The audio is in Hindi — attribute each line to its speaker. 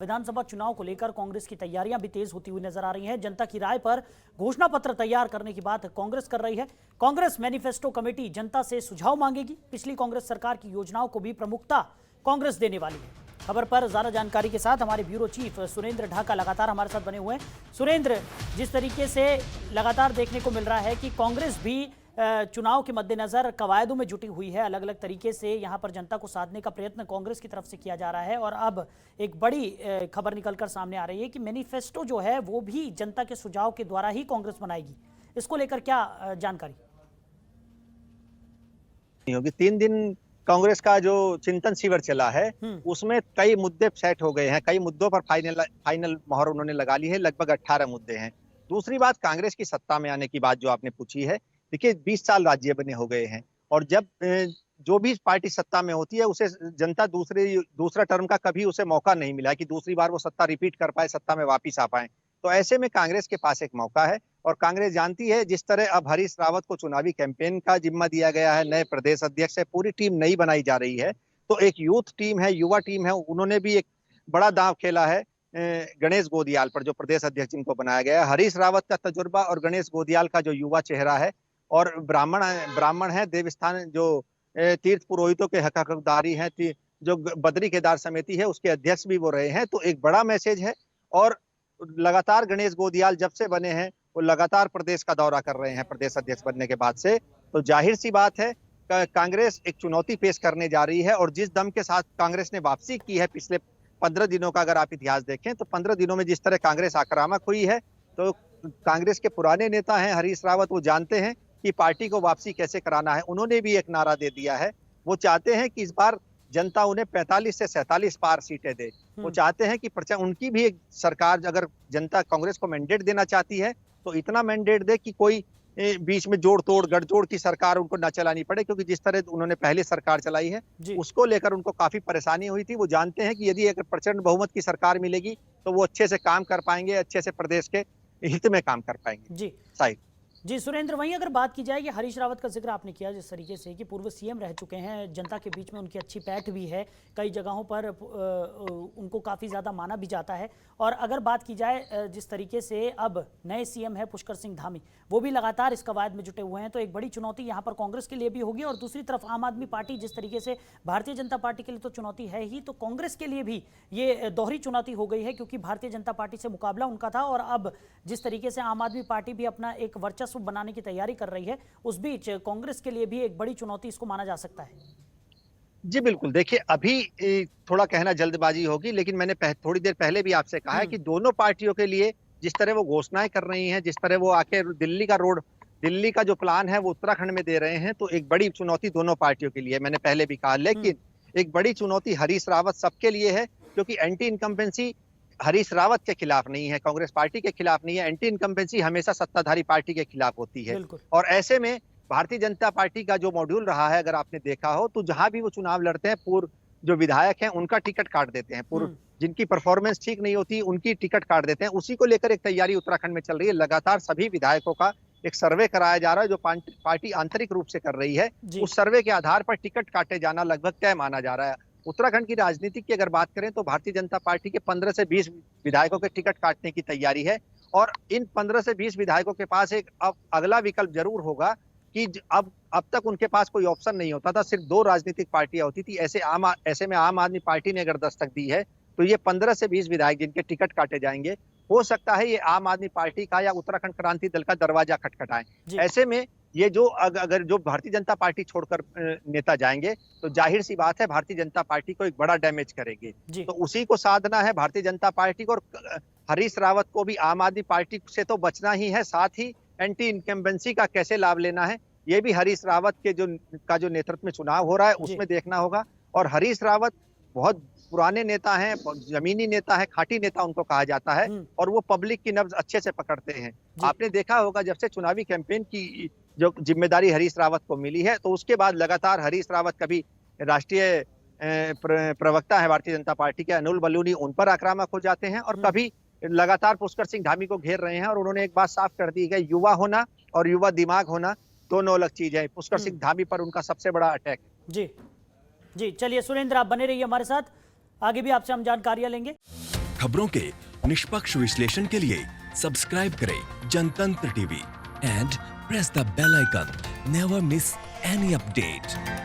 Speaker 1: विधानसभा चुनाव को लेकर कांग्रेस की तैयारियां भी तेज होती हुई नजर आ रही हैं। जनता की राय पर घोषणा पत्र तैयार करने की बात कांग्रेस कर रही है। कांग्रेस मैनिफेस्टो कमेटी जनता से सुझाव मांगेगी। पिछली कांग्रेस सरकार की योजनाओं को भी प्रमुखता कांग्रेस देने वाली है। खबर पर ज्यादा जानकारी के साथ हमारे ब्यूरो चीफ सुरेंद्र ढाका लगातार हमारे साथ बने हुए हैं। सुरेंद्र, जिस तरीके से लगातार देखने को मिल रहा है कि कांग्रेस भी चुनाव के मद्देनजर कवायदों में जुटी हुई है, अलग अलग तरीके से यहां पर जनता को साधने का प्रयत्न कांग्रेस की तरफ से किया जा रहा है और अब एक बड़ी खबर निकलकर सामने आ रही है कि मैनिफेस्टो जो है वो भी जनता के सुझाव के द्वारा ही कांग्रेस बनाएगी। इसको लेकर क्या जानकारी
Speaker 2: होगी? 3 दिन कांग्रेस का जो चिंतन शिविर चला है उसमें कई मुद्दे सेट हो गए हैं। कई मुद्दों पर फाइनल मोहर उन्होंने लगा ली है। लगभग 18 मुद्दे हैं। दूसरी बात, कांग्रेस की सत्ता में आने की बात जो आपने पूछी है, देखिए 20 साल राज्य बने हो गए हैं और जब जो भी पार्टी सत्ता में होती है उसे जनता दूसरा टर्म का कभी उसे मौका नहीं मिला कि दूसरी बार वो सत्ता रिपीट कर पाए, सत्ता में वापिस आ पाए। तो ऐसे में कांग्रेस के पास एक मौका है और कांग्रेस जानती है, जिस तरह अब हरीश रावत को चुनावी कैंपेन का जिम्मा दिया गया है, नए प्रदेश अध्यक्ष है, पूरी टीम नई बनाई जा रही है, तो एक यूथ टीम है, युवा टीम है, उन्होंने भी एक बड़ा दांव खेला है गणेश गोदियाल पर, जो प्रदेश अध्यक्ष जिनको बनाया गया है। हरीश रावत का तजुर्बा और गणेश गोदियाल का जो युवा चेहरा है और ब्राह्मण है, देवस्थान जो तीर्थ पुरोहितों के हकदारी हैं, जो बद्री केदार समिति है उसके अध्यक्ष भी वो रहे हैं, तो एक बड़ा मैसेज है। और लगातार गणेश गोदियाल जब से बने हैं वो लगातार प्रदेश का दौरा कर रहे हैं प्रदेश अध्यक्ष बनने के बाद से, तो जाहिर सी बात है कांग्रेस एक चुनौती पेश करने जा रही है। और जिस दम के साथ कांग्रेस ने वापसी की है पिछले 15 दिनों का अगर आप इतिहास देखें तो 15 दिनों में जिस तरह कांग्रेस आक्रामक हुई है, तो कांग्रेस के पुराने नेता हैं हरीश रावत, वो जानते हैं कि पार्टी को वापसी कैसे कराना है। उन्होंने भी एक नारा दे दिया है, वो चाहते हैं कि इस बार जनता उन्हें 45 से 47 पार सीटें दे। वो चाहते हैं कि उनकी भी एक सरकार, अगर जनता कांग्रेस को मैंडेट देना चाहती है तो इतना मैंडेट दे कि कोई बीच में जोड़ तोड़ गठजोड़ की सरकार उनको ना चलानी पड़े, क्योंकि जिस तरह उन्होंने पहले सरकार चलाई है उसको लेकर उनको काफी परेशानी हुई थी। वो जानते हैं कि यदि अगर प्रचंड बहुमत की सरकार मिलेगी तो वो अच्छे से काम कर पाएंगे, अच्छे से प्रदेश के हित में काम कर पाएंगे।
Speaker 1: जी
Speaker 2: साहिब
Speaker 1: जी सुरेंद्र, वहीं अगर बात की जाए कि हरीश रावत का जिक्र आपने किया जिस तरीके से कि पूर्व सीएम रह चुके हैं, जनता के बीच में उनकी अच्छी पैठ भी है, कई जगहों पर उनको काफ़ी ज़्यादा माना भी जाता है। और अगर बात की जाए जिस तरीके से अब नए सीएम है पुष्कर सिंह धामी, वो भी लगातार इस कवायद में जुटे हुए हैं, तो एक बड़ी चुनौती यहाँ पर कांग्रेस के लिए भी होगी। और दूसरी तरफ आम आदमी पार्टी, जिस तरीके से भारतीय जनता पार्टी के लिए तो चुनौती है ही, तो कांग्रेस के लिए भी ये दोहरी चुनौती हो गई है, क्योंकि भारतीय जनता पार्टी से मुकाबला उनका था और अब जिस तरीके से आम आदमी पार्टी भी अपना एक वर्चस्व बनाने की तैयारी कर रही है, उस बीच कांग्रेस के लिए भी एक बड़ी चुनौती इसको माना जा सकता है।
Speaker 2: जी बिल्कुल, देखिए अभी थोड़ा कहना जल्दबाजी होगी, लेकिन मैंने थोड़ी देर पहले भी आपसे कहा है कि दोनों पार्टियों के लिए जिस तरह वो घोषणाएं कर रही हैं, जिस तरह वो आके दिल्ली का जो प्लान है वो उत्तराखंड में दे रहे हैं, तो एक बड़ी चुनौती दोनों पार्टियों के लिए, मैंने पहले भी कहा। लेकिन एक बड़ी चुनौती हरीश रावत सबके लिए है, क्योंकि एंटी इनकम्बेंसी हरीश रावत के खिलाफ नहीं है, कांग्रेस पार्टी के खिलाफ नहीं है। एंटी इनकम्बेंसी हमेशा सत्ताधारी पार्टी के खिलाफ होती है। और ऐसे में भारतीय जनता पार्टी का जो मॉड्यूल रहा है, अगर आपने देखा हो, तो जहां भी वो चुनाव लड़ते हैं, पूर्व जो विधायक हैं उनका टिकट काट देते हैं, पूर्व जिनकी परफॉर्मेंस ठीक नहीं होती उनकी टिकट काट देते हैं। उसी को लेकर एक तैयारी उत्तराखंड में चल रही है। लगातार सभी विधायकों का एक सर्वे कराया जा रहा है, जो पार्टी आंतरिक रूप से कर रही है। उस सर्वे के आधार पर टिकट काटे जाना लगभग तय माना जा रहा है। उत्तराखंड की राजनीति की अगर बात करें तो भारतीय जनता पार्टी के 15 से 20 विधायकों के टिकट काटने की तैयारी है। और इन 15 से 20 विधायकों के पास एक अगला विकल्प जरूर होगा कि अब तक उनके पास कोई ऑप्शन नहीं होता था, सिर्फ 2 राजनीतिक पार्टियां होती थी। ऐसे में आम आदमी पार्टी ने अगर दस्तक दी है, तो ये 15 से 20 विधायक जिनके टिकट काटे जाएंगे, हो सकता है ये आम आदमी पार्टी का या उत्तराखंड क्रांति दल का दरवाजा खटखटाएं। ऐसे में ये जो अगर जो भारतीय जनता पार्टी छोड़कर नेता जाएंगे, तो जाहिर सी बात है भारतीय जनता पार्टी को एक बड़ा डैमेज करेंगे। तो उसी को साधना है भारतीय जनता पार्टी को। और हरीश रावत को भी आम आदमी पार्टी से तो बचना ही है, साथ ही एंटी इनकम्बेंसी का कैसे लाभ लेना है, ये भी हरीश रावत के जो नेतृत्व में चुनाव हो रहा है उसमें देखना होगा। और हरीश रावत बहुत पुराने नेता हैं, जमीनी नेता है, खाटी नेता उनको कहा जाता है, और वो पब्लिक की नब्ज अच्छे से पकड़ते हैं। आपने देखा होगा जब से चुनावी कैंपेन की जो जिम्मेदारी हरीश रावत को मिली है, तो उसके बाद लगातार हरीश रावत कभी राष्ट्रीय प्रवक्ता है भारतीय जनता पार्टी के अनिल बलूनी, उन पर आक्रामक हो जाते हैं, और कभी लगातार पुष्कर सिंह धामी को घेर रहे हैं। और उन्होंने एक बात साफ कर दी है, युवा होना और युवा दिमाग होना दोनों अलग चीज है। पुष्कर सिंह धामी पर उनका सबसे बड़ा अटैक है।
Speaker 1: जी जी, चलिए सुरेंद्र, आप बने रहिए हमारे साथ, आगे भी आपसे हम जानकारियां लेंगे।
Speaker 3: खबरों के निष्पक्ष विश्लेषण के लिए सब्सक्राइब करें Jantantra TV and press the bell icon. Never miss any update.